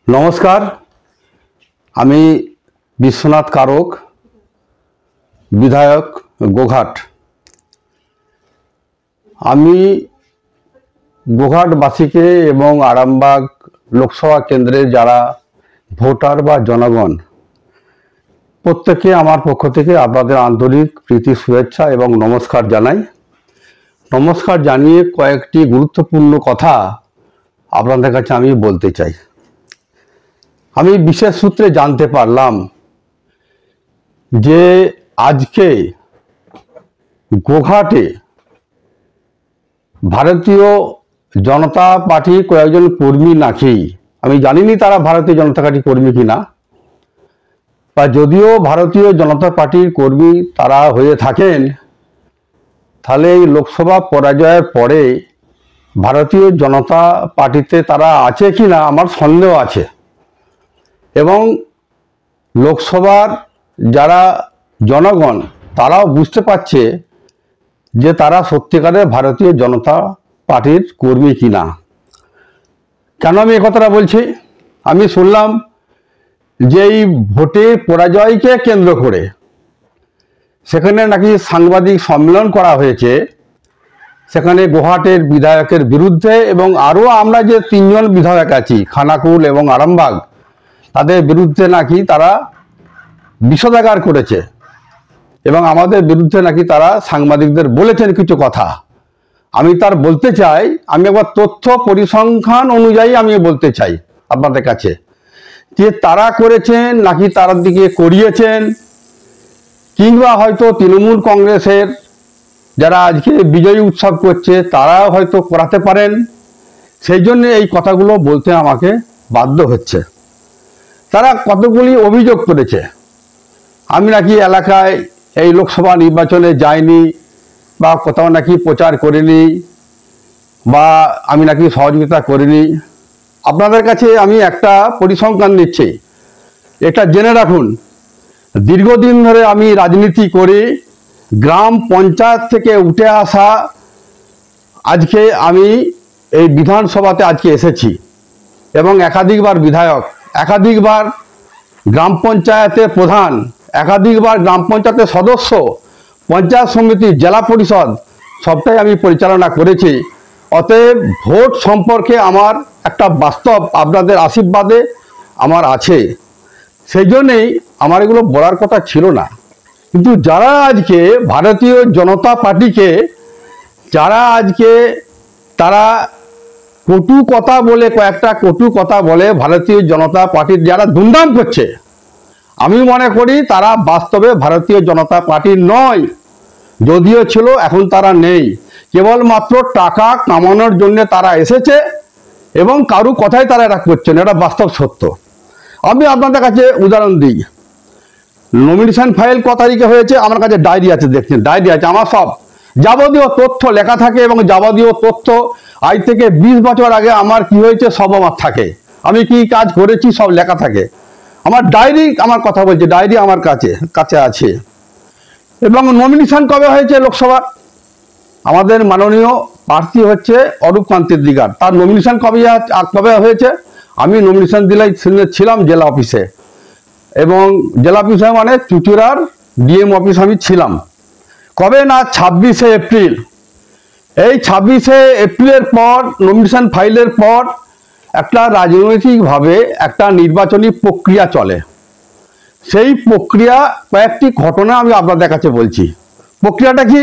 नमस्कार आमी विश्वनाथ कारक विधायक गोघाट। आमी गोघाटवासी के एवं आरामबाग लोकसभा केंद्रे जारा भोटार बा जनगण प्रत्येके आमार पक्ष थेके आपनादेर आंतरिक प्रीति शुभेच्छा एवं नमस्कार जानाई। नमस्कार जानिए कयेकटी गुरुत्वपूर्ण कथा आपनादेर काछे आमी बोलते चाই। আমি বিশেষ সূত্রে জানতে পারলাম যে আজকে গোঘাটে ভারতীয় জনতা পার্টির কয়েকজন কর্মী নাকি, আমি জানিনি তারা ভারতীয় জনতা পার্টির কর্মী কিনা, বা যদিও ভারতীয় জনতা পার্টির কর্মী তারা হয়ে থাকেন তাহলে এই লোকসভা পরাজয়ের পরে ভারতীয় জনতা পার্টিতে তারা আছে কিনা আমার সন্দেহ আছে। এবং লোকসভার যারা জনগণ তারাও বুঝতে পারছে যে তারা সত্যিকারের ভারতীয় জনতা পার্টির কর্মী কিনা। কেন আমি এই কথাটা বলছি? আমি শুনলাম যে এই ভোটের পরাজয়কে কেন্দ্র করে সেখানে নাকি সাংবাদিক সম্মেলন করা হয়েছে, সেখানে গোঘাটের বিধায়কের বিরুদ্ধে এবং আরও আমরা যে তিনজন বিধায়ক আছি খানাকুল এবং আরামবাগ তাদের বিরুদ্ধে নাকি তারা বিষোদ্গার করেছে এবং আমাদের বিরুদ্ধে নাকি তারা সাংবাদিকদের বলেছেন কিছু কথা। আমি তার বলতে চাই, আমি একবার তথ্য পরিসংখ্যান অনুযায়ী আমি বলতে চাই আপনাদের কাছে যে তারা করেছেন নাকি তার দিকে করিয়েছেন, কিংবা হয়তো তৃণমূল কংগ্রেসের যারা আজকে বিজয়ী উৎসব করছে তারাও হয়তো করাতে পারেন। সেই জন্য এই কথাগুলো বলতে আমাকে বাধ্য হচ্ছে। তারা কতগুলি অভিযোগ করেছে, আমি নাকি এলাকায় এই লোকসভা নির্বাচনে যাইনি বা কোথাও নাকি প্রচার করিনি বা আমি নাকি সহযোগিতা করিনি। আপনাদের কাছে আমি একটা পরিসংখ্যান দিচ্ছি, এটা জেনে রাখুন। দীর্ঘদিন ধরে আমি রাজনীতি করি, গ্রাম পঞ্চায়েত থেকে উঠে আসা আজকে আমি এই বিধানসভাতে আজকে এসেছি এবং একাধিকবার বিধায়ক, একাধিকবার গ্রাম পঞ্চায়েতের প্রধান, একাধিকবার গ্রাম পঞ্চায়েতের সদস্য, পঞ্চায়েত সমিতি, জেলা পরিষদ সবটাই আমি পরিচালনা করেছি। অতএব ভোট সম্পর্কে আমার একটা বাস্তব আপনাদের আশীর্বাদে আমার আছে, সেই জন্যেই আমার এগুলো বলার কথা ছিল না। কিন্তু যারা আজকে ভারতীয় জনতা পার্টিকে যারা আজকে তারা কটু কথা বলে, কয়েকটা কটু কথা বলে ভারতীয় জনতা পার্টির যারা দুর্নাম করছে, আমি মনে করি তারা বাস্তবে ভারতীয় জনতা পার্টির নয়। যদিও ছিল, এখন তারা নেই। কেবলমাত্র টাকা কামানোর জন্য তারা এসেছে এবং কারু কথাই তারা এটা করছে না, এটা বাস্তব সত্য। আমি আপনাদের কাছে উদাহরণ দিই। নমিনেশন ফাইল ক তারিখে হয়েছে আমার কাছে ডায়েরি আছে, দেখছেন ডায়েরি আছে, আমার সব যাবতীয় তথ্য লেখা থাকে এবং যাবতীয় তথ্য আজ থেকে 20 বছর আগে আমার কি হয়েছে সব আমার থাকে, আমি কি কাজ করেছি সব লেখা থাকে। আমার ডায়েরি আমার কথা বলছে, ডায়েরি আমার কাছে আছে। এবং নমিনেশন কবে হয়েছে লোকসভা, আমাদের মাননীয় প্রার্থী হচ্ছে অরূপ কান্তি দিগার, তার নমিনেশন কবে হয়েছে? আমি নমিনেশন ছিলাম জেলা অফিসে, এবং জেলা অফিসে মানে চুচুড়ার ডিএম অফিস আমি ছিলাম। কবে না 26শে এপ্রিল। এই 26শে এপ্রিলের পর নমিনেশন ফাইলের পর একটা রাজনৈতিকভাবে একটা নির্বাচনী প্রক্রিয়া চলে। সেই প্রক্রিয়া কয়েকটি ঘটনা আমি আপনাদের কাছে বলছি। প্রক্রিয়াটা কি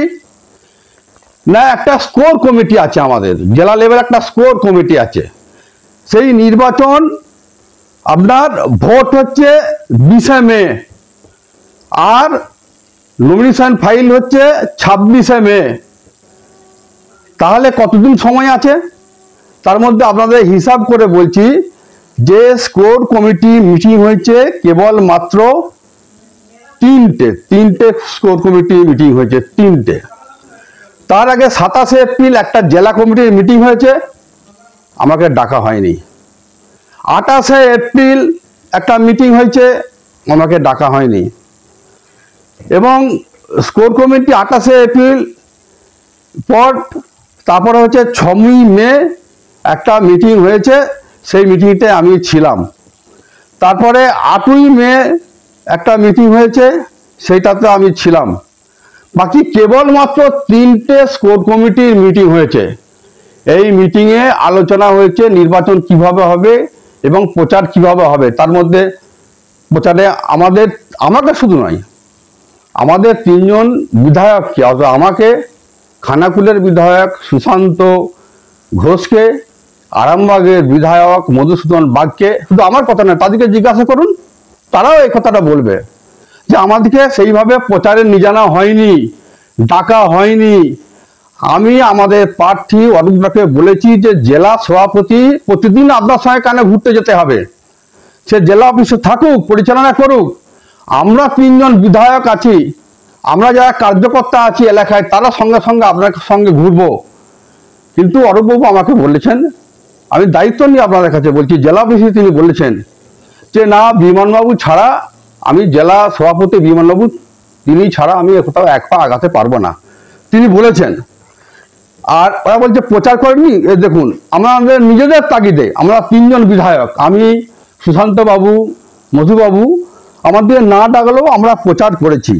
না, একটা স্কোর কমিটি আছে, আমাদের জেলা লেভেল একটা স্কোর কমিটি আছে। সেই নির্বাচন আপনার ভোট হচ্ছে 20শে মে আর নমিনেশন ফাইল হচ্ছে 26শে মে। তাহলে কতদিন সময় আছে? তার মধ্যে আপনাদের হিসাব করে বলছি যে স্কোর কমিটি মিটিং হয়েছে কেবলমাত্র তিনটে স্কোর কমিটি মিটিং হয়েছে, তিনটে। তার আগে 27শে এপ্রিল একটা জেলা কমিটির মিটিং হয়েছে, আমাকে ডাকা হয়নি। 28শে এপ্রিল একটা মিটিং হয়েছে, আমাকে ডাকা হয়নি। এবং স্কোর কমিটি 28শে এপ্রিল পর তারপরে হচ্ছে 6ই মে একটা মিটিং হয়েছে, সেই মিটিংটায় আমি ছিলাম। তারপরে 8ই মে একটা মিটিং হয়েছে, সেইটাতে আমি ছিলাম। বাকি কেবলমাত্র 3টে স্কোর কমিটির মিটিং হয়েছে। এই মিটিংয়ে আলোচনা হয়েছে নির্বাচন কিভাবে হবে এবং প্রচার কিভাবে হবে। তার মধ্যে প্রচারে আমাকে শুধু নয়, আমাদের 3জন বিধায়ককে, অর্থাৎ আমাকে, খানাকুলের বিধায়ক সুশান্ত ঘোষকে, আরামবাগের বিধায়ক মধুসূদন বাগকে, শুধু আমার কথা নয়, তাদেরকে জিজ্ঞাসা করুন, তারাও এই কথাটা বলবে যে আমাদেরকে সেইভাবে প্রচারে নিয়ে জানা হয়নি, ডাকা হয়নি। আমি আমাদের প্রার্থী অরূপদাকে বলেছি যে জেলা সভাপতি প্রতিদিন আপনার সঙ্গে কানে ঘুরতে যেতে হবে, সে জেলা অফিসে থাকুক, পরিচালনা করুক। আমরা 3জন বিধায়ক আছি, আমরা যারা কার্যকর্তা আছি এলাকায়, তারা সঙ্গে সঙ্গে আপনার সঙ্গে ঘুরবো। কিন্তু অরূপবাবু আমাকে বলেছেন, আমি দায়িত্ব নিয়ে আপনাদের কাছে বলছি, জেলা অফিসে তিনি বলেছেন যে না, বিমানবাবু ছাড়া, আমি জেলা সভাপতি বিমানবাবু তিনি ছাড়া আমি কোথাও এক পা আগাতে পারবো না, তিনি বলেছেন। আর ওরা বলছে প্রচার করেনি। দেখুন, আমাদের নিজেদের তাগিদে আমরা 3জন বিধায়ক, আমি, সুশান্ত বাবু, মধুবাবু, আমাদের না ডাকলেও আমরা প্রচার করেছি।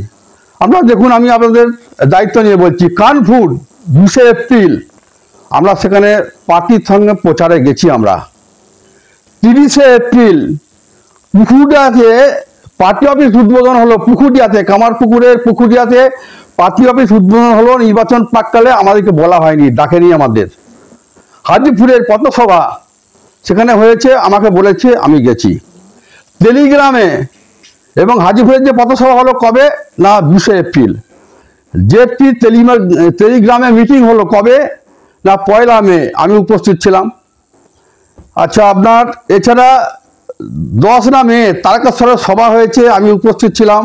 আমরা দেখুন, আমি আপনাদের দায়িত্ব নিয়ে বলছি, কানপুর 20শে এপ্রিল আমরা সেখানে পার্টির সঙ্গে প্রচারে গেছি। আমরা 30শে এপ্রিল পুকুরিয়াতে পার্টি অফিস উদ্বোধন হলো, পুকুরিয়াতে, কামারপুকুরের পুকুরিয়াতে পার্টি অফিস উদ্বোধন হলো। নির্বাচন প্রাককালে আমাদেরকে বলা হয়নি, ডাকেনি আমাদের। হাজিপুরের পথসভা সেখানে হয়েছে, আমাকে বলেছে, আমি গেছি। টেলিগ্রামে এবং হাজিপুরের যে পথসভা হলো কবে না 20শে এপ্রিল। জেপি টেলিগ্রামে মিটিং হলো কবে না 1 মে, আমি উপস্থিত ছিলাম। আচ্ছা, আপনার এছাড়া 10 মে তারকেশ্বরের সভা হয়েছে, আমি উপস্থিত ছিলাম।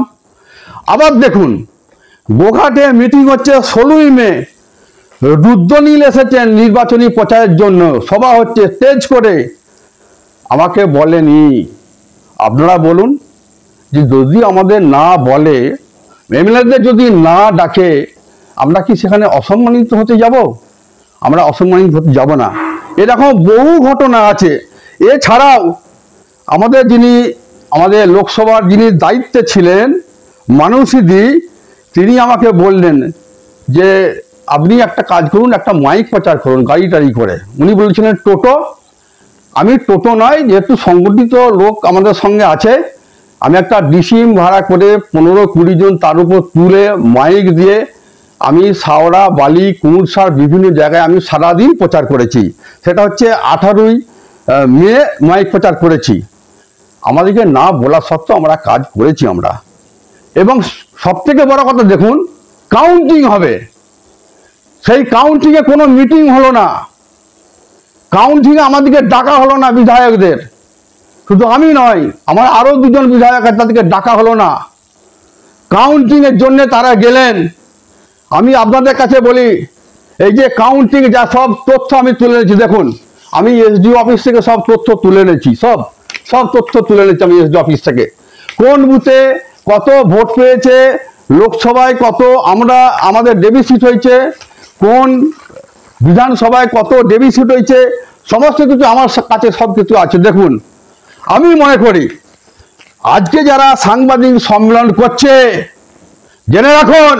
আবার দেখুন, গোঘাটে মিটিং হচ্ছে 16ই মে, রুদ্রনীল এসেছেন নির্বাচনী প্রচারের জন্য, সভা হচ্ছে স্টেজ করে, আমাকে বলেনি। আপনারা বলুন যে যদি আমাদের না বলে, এমএলএদের যদি না ডাকে, আমরা কি সেখানে অসম্মানিত হতে যাব? আমরা অসম্মানিত হতে যাব না। এরকম বহু ঘটনা আছে। এছাড়াও আমাদের লোকসভার যিনি দায়িত্বে ছিলেন মানুষীদি, তিনি আমাকে বললেন যে আপনি একটা কাজ করুন, একটা মাইক প্রচার করুন গাড়ি টাড়ি করে। উনি বলেছিলেন টোটো। আমি টোটো নয়, যেহেতু সংগঠিত লোক আমাদের সঙ্গে আছে, আমি একটা ডিসিম ভাড়া করে 15-20 জন তার উপর তুলে মাইক দিয়ে আমি সাওড়া, বালি, কুমুরসার বিভিন্ন জায়গায় আমি সারাদিন প্রচার করেছি। সেটা হচ্ছে 18ই মে মাইক প্রচার করেছি। আমাদেরকে না বলা সত্ত্বেও আমরা কাজ করেছি আমরা। এবং সবথেকে বড় কথা দেখুন, কাউন্টিং হবে, সেই কাউন্টিংয়ে কোনো মিটিং হলো না, কাউন্টিংয়ে আমাদেরকে ডাকা হলো না বিধায়কদের। শুধু আমি নয়, আমার আরও 2জন বিধায়ক আছে, তাদেরকে ডাকা হলো না। কাউন্টিংয়ের জন্য তারা গেলেন। আমি আপনাদের কাছে বলি, এই যে কাউন্টিং যা সব তথ্য আমি তুলে এনেছি, দেখুন, আমি এসডিও অফিস থেকে সব তথ্য তুলে এনেছি, সব তথ্য তুলে এনেছি আমি এসডিও অফিস থেকে। কোন বুথে কত ভোট পেয়েছে, লোকসভায় কত আমাদের ডেবিসিট হয়েছে, কোন বিধানসভায় কত ডেবিসিট হয়েছে, সমস্ত কিছু আমার কাছে সব কিছু আছে। দেখুন, আমি মনে করি আজকে যারা সাংবাদিক সম্মেলন করছে, জেনে রাখুন,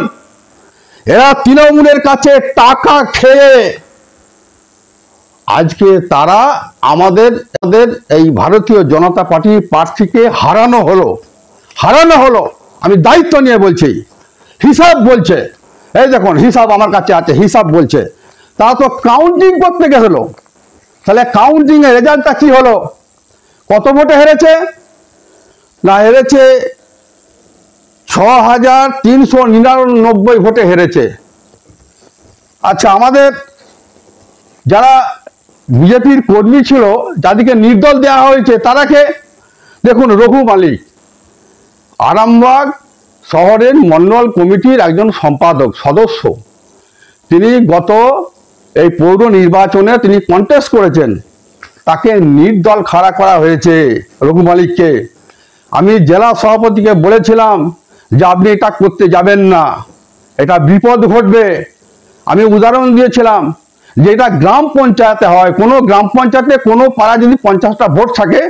এরা তৃণমূলের কাছে টাকা খেয়ে আজকে তারা আমাদের এই ভারতীয় জনতা পার্টির প্রার্থীকে হারানো হলো। আমি দায়িত্ব নিয়ে বলছি, হিসাব বলছে, এই দেখুন হিসাব আমার কাছে আছে, হিসাব বলছে। তারা তো কাউন্টিং করতে গেছিল, তাহলে কাউন্টিং এর রেজাল্টটা কি হলো? কত ভোটে হেরেছে না, হেরেছে 6399 ভোটে হেরেছে। আচ্ছা, আমাদের যারা বিজেপির কর্মী ছিল, যাদেরকে নির্দল দেওয়া হয়েছে, তারাকে দেখুন, রঘু মালিক আরামবাগ শহরের মন্ডল কমিটির একজন সম্পাদক সদস্য, তিনি গত এই পৌর নির্বাচনে তিনি কন্টেস্ট করেছেন, তাকে নির্দল খাড়া করা হয়েছে রঘু মালিককে। আমি জেলা সভাপতিকে বলেছিলাম যে আপনি এটা করতে যাবেন না, এটা বিপদ ঘটবে। আমি উদাহরণ দিয়েছিলাম যে এটা গ্রাম পঞ্চায়েতে হয়, কোনো গ্রাম পঞ্চায়েতে কোনো পাড়া যদি 50টা ভোট থাকে,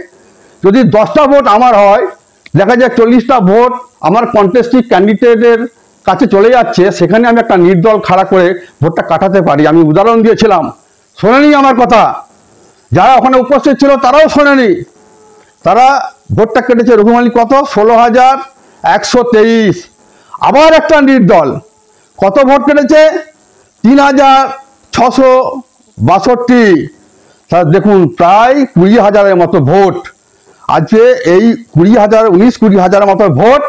যদি 10টা ভোট আমার হয়, দেখা যায় 40টা ভোট আমার কন্টেস্টিং ক্যান্ডিডেটের কাছে চলে যাচ্ছে, সেখানে আমি একটা নির্দল খাড়া করে ভোটটা কাটাতে পারি। আমি উদাহরণ দিয়েছিলাম, শোনেনি আমার কথা, যারা ওখানে উপস্থিত ছিল তারাও শোনেনি। তারা ভোটটা কেটেছে রঘুমালি কত, 16,123। আবার একটা নির্দল কত ভোট কেটেছে, 3,662। তাহলে দেখুন প্রায় 20,000-এর মতো ভোট আজকে এই 19-20,000 মতো ভোট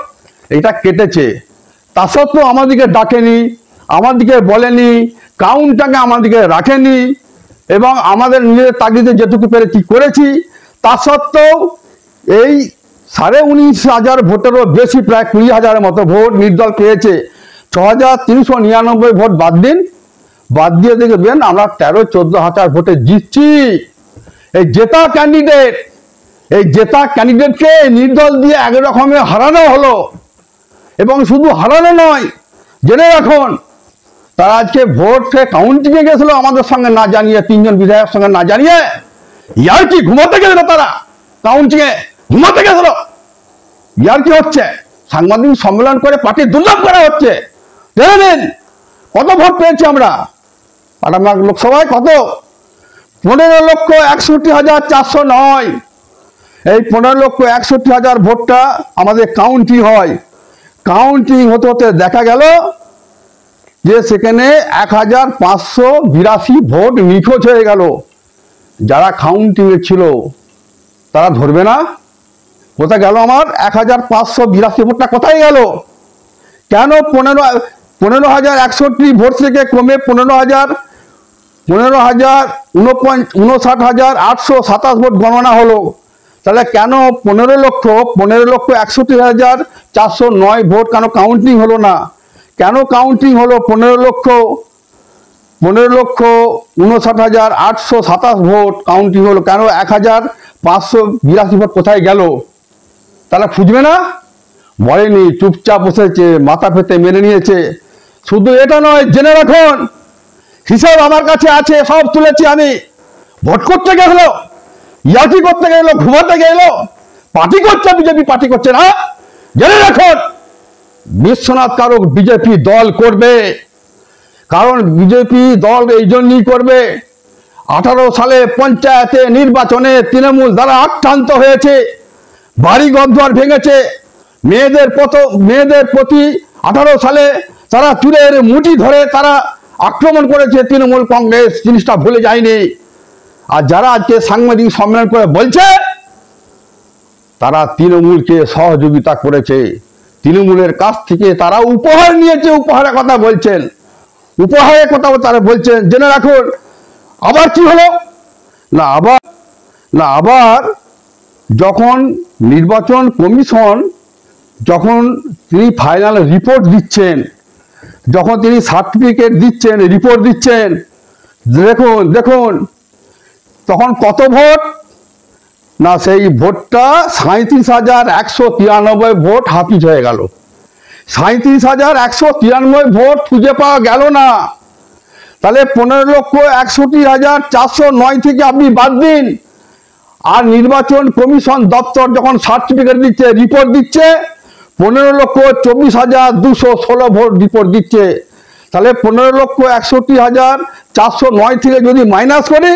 এটা কেটেছে। তা সত্ত্বেও আমাদেরকে ডাকেনি, আমাদেরকে বলেনি, কাউন্টটাকে আমাদেরকে রাখেনি, এবং আমাদের নিজেদের তাগিদে যেটুকু পেরেছি করেছি। তা সত্ত্বেও এই 19,500 ভোটেরও বেশি, প্রায় 20,000-এর মতো ভোট নির্দল পেয়েছে। 6,399 ভোট বাদ দিন, বাদ দিয়ে দেখবেন আমরা 13-14,000 ভোটে জিতছি। এই জেতা ক্যান্ডিডেটকে নির্দল দিয়ে এক রকমের হারানো হলো। এবং শুধু হারানো নয়, জেনে রাখুন তারা আজকে ভোটে কাউন্টিংয়ে গেছিল আমাদের সঙ্গে না জানিয়ে, 3 জন বিধায়কের সঙ্গে না জানিয়ে। ইয়ার কি ঘুমাতে গেছিল, তারা কাউন্টিংয়ে ঘুমাতে গেছিল। ইয়ার কি হচ্ছে, সাংবাদিক সম্মেলন করে পার্টি দুর্নাম করা হচ্ছে। জেনে নিন কত ভোট পেয়েছি আমরা পাটামাগ লোকসভায়, কত, 15,61,409। এই 15,61,000 ভোটটা আমাদের কাউন্টিং হয়। কাউন্টিং হতে হতে দেখা গেল যে সেখানে 1,582 ভোট নিখোঁজ হয়ে গেল। যারা কাউন্টিংয়ে ছিল তারা ধরবে না? কোথায় গেল আমার 1,582 ভোটটা, কোথায় গেল? কেন 15,061 ভোট থেকে কমে 15,59,827 ভোট গণনা হলো? তাহলে কেন 15,61,409 ভোট কেন কাউন্টিং হলো না? কেন কাউন্টিং হলো 15,59,827 ভোট কাউন্টিং হলো, কেন 1,582 ভোট কোথায় গেল? তারা খুঁজবে না? বলেনি, চুপচাপ বসেছে, মাথা পেতে মেনে নিয়েছে। শুধু এটা নয়, জেনে রাখুন হিসাব আমার কাছে আছে, সব তুলেছি আমি। ভোট করতে গেল, ইয়াকি করতে গেল, ঘুমাতে গেল, পার্টি করছে, বিজেপি পার্টি করছে না। জেনে রাখুন বিশ্বনাথ কারক বিজেপি দল করবে, কারণ বিজেপি দল এই জন্যই করবে। 18 সালে পঞ্চায়েতে নির্বাচনে তৃণমূল দ্বারা আক্রান্ত হয়েছে, বাড়ি ঘর ভেঙেছে, মেয়েদের প্রতি 18 সালে তারা চুলের মুঠি ধরে তারা আক্রমণ করেছে তৃণমূল কংগ্রেস, জিনিসটা ভুলে যায়নি। আর যারা আজকে সাংবাদিক সম্মেলন করে বলছে তারা তৃণমূলকে সহযোগিতা করেছে, তৃণমূলের কাছ থেকে তারা উপহার নিয়েছে, উপহারের কথা বলছেন, উপহারের কথা তারা বলছেন। জেনে রাখুন আবার কি হলো না, আবার যখন নির্বাচন কমিশন যখন তিনি ফাইনাল রিপোর্ট দিচ্ছেন, যখন তিনি সার্টিফিকেট দিচ্ছেন, রিপোর্ট দিচ্ছেন, দেখুন তখন কত ভোট না, সেই ভোটটা 37,193 ভোট হাফিজ হয়ে গেল। 37,193 ভোট খুঁজে পাওয়া গেল না। তাহলে 15,61,409 থেকে আপনি বাদ দিন। আর নির্বাচন কমিশন দপ্তর যখন সার্টিফিকেট দিচ্ছে, রিপোর্ট দিচ্ছে, 15,24,216 ভোট রিপোর্ট দিচ্ছে। তাহলে 15,61,409 থেকে যদি মাইনাস করি,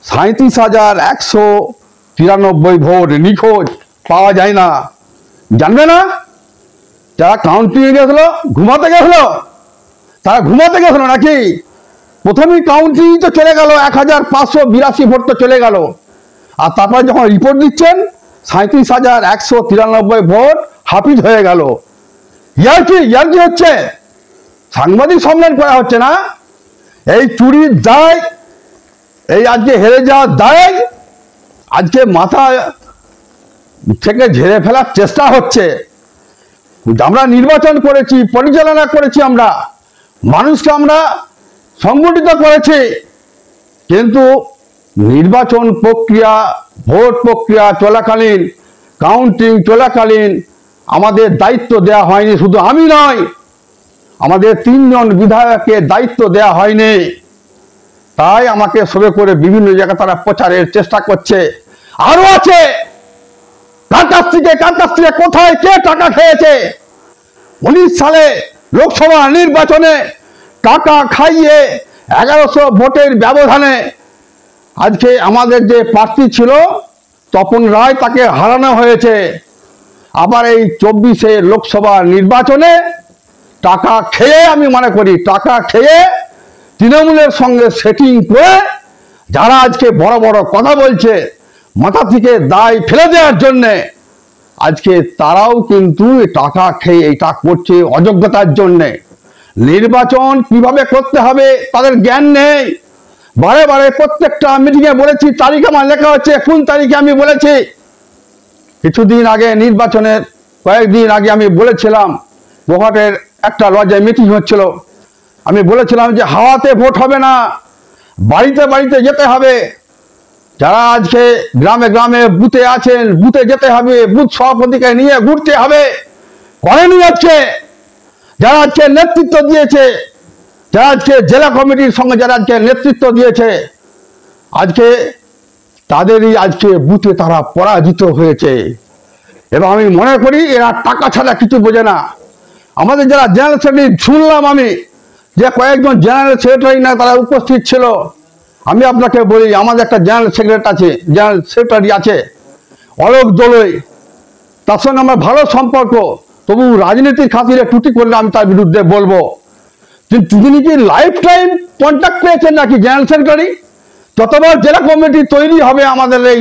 37,193 ভোট নিখোঁজ, পাওয়া যায় না। জানবে না যারা কাউন্টিংয়ে গেছিল, ঘুমাতে গেছিল, তারা ঘুমাতে গেছিল নাকি? প্রথমেই কাউন্টিং তো চলে গেল, 1,582 ভোট তো চলে গেল। আর তারপরে যখন রিপোর্ট দিচ্ছেন 37,193 ভোট হাফিজ হয়ে গেল। ইয়ার কি হচ্ছে? সাংবাদিক সম্মেলন করা হচ্ছে না? এই চুরির দায়, এই আজকে হেরে যাওয়ার দায় আজকে মাথা থেকে ঝেড়ে ফেলার চেষ্টা হচ্ছে। আমরা নির্বাচন করেছি, পরিচালনা করেছি, আমরা মানুষকে আমরা সংগঠিত করেছি, কিন্তু নির্বাচন প্রক্রিয়া, ভোট প্রক্রিয়া চলাকালীন, কাউন্টিং চলাকালীন আমাদের দায়িত্ব দেওয়া হয়নি। শুধু আমি নয়, আমাদের 3 জন বিধায়ককে দায়িত্ব দেওয়া হয়নি। তাই আমাকে সবে করে বিভিন্ন জায়গায় তারা প্রচারের চেষ্টা করছে। আরো আছে কার কাছ থেকে কোথায় কে টাকা খেয়েছে? 19 সালে লোকসভা নির্বাচনে টাকা খাইয়ে 1100 ভোটের ব্যবধানে আজকে আমাদের যে প্রার্থী ছিল তপন রায়, তাকে হারানো হয়েছে। আবার এই 24-এ লোকসভা নির্বাচনে টাকা খেয়ে, আমি মনে করি টাকা খেয়ে তৃণমূলের সঙ্গে সেটিং করে যারা আজকে বড় বড় কথা বলছে মাথা থেকে দায় ফেলে দেওয়ার জন্যে, আজকে তারাও কিন্তু টাকা খেয়ে এটা করছে অযোগ্যতার জন্যে। নির্বাচন কিভাবে করতে হবে তাদের জ্ঞান নেই। বারে বারে প্রত্যেকটা মিটিংয়ে বলেছি, তারিখ আমার লেখা হচ্ছে, কোন তারিখে আমি বলেছি। কিছুদিন আগে নির্বাচনের কয়েকদিন আগে আমি বলেছিলাম, গোহাটের একটা লজে মিটিং হচ্ছিল, আমি বলেছিলাম যে হাওয়াতে ভোট হবে না, বাড়িতে বাড়িতে যেতে হবে। যারা আজকে গ্রামে গ্রামে বুথে আছেন, বুথে যেতে হবে, বুথ সভাপতিকে নিয়ে ঘুরতে হবে। করেনি আজকে। যারা আজকে নেতৃত্ব দিয়েছে, যারা আজকে জেলা কমিটির সঙ্গে যারা আজকে নেতৃত্ব দিয়েছে, আজকে তাদেরই আজকে বুথে তারা পরাজিত হয়েছে। এবং আমি মনে করি এরা টাকা ছাড়া কিছু বোঝে না। আমাদের যারা জেনারেল সেক্রেটারি, শুনলাম আমি যে কয়েকজন জেনারেল সেক্রেটারি না তারা উপস্থিত ছিল। আমি আপনাকে বলি, আমাদের একটা জেনারেল সেক্রেটারি আছে অলোক দোলই, তার সঙ্গে আমার ভালো সম্পর্ক, তবু রাজনীতির খাতিরে ত্রুটি করলে আমি তার বিরুদ্ধে বলবো। তিনি কি লাইফ টাইম কন্ট্যাক্ট পেয়েছেন নাকি জেনারেল সেক্রেটারি? যতবার জেলা কমিটি তৈরি হবে আমাদের এই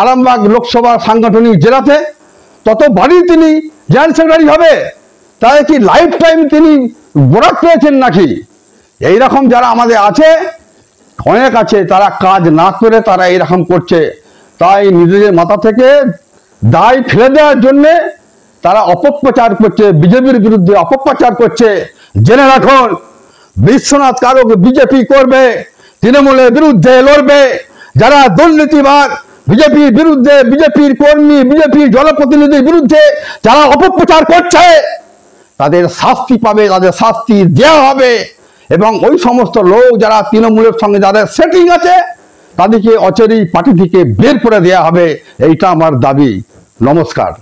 আরামবাগ লোকসভা সাংগঠনিক জেলাতে, ততবারই তিনি জেনারেল সেক্রেটারি হবে। তাহলে কি লাইফ টাইম তিনি বরাত পেয়েছেন নাকি? এইরকম যারা আমাদের আছে, অনেক আছে, তারা কাজ না করে তারা এইরকম করছে। তাই নিজেদের মাথা থেকে দায় ফেলে দেওয়ার জন্যে তারা অপপ্রচার করছে, বিজেপির বিরুদ্ধে অপপ্রচার করছে। জেনে রাখুন, বিশ্বনাথ কারক বিজেপি করবে, তৃণমূলের বিরুদ্ধে লড়বে। যারা দুর্নীতিবাদ, বিজেপির বিরুদ্ধে, বিজেপির কর্মী, বিজেপির জনপ্রতিনিধির বিরুদ্ধে যারা অপপ্রচার করছে, তাদের শাস্তি পাবে, তাদের শাস্তি দেওয়া হবে। এবং ওই সমস্ত লোক যারা তৃণমূলের সঙ্গে যাদের সেটিং আছে, তাদেরকে অচিরেই পার্টি থেকে বের করে দেওয়া হবে। এইটা আমার দাবি। নমস্কার।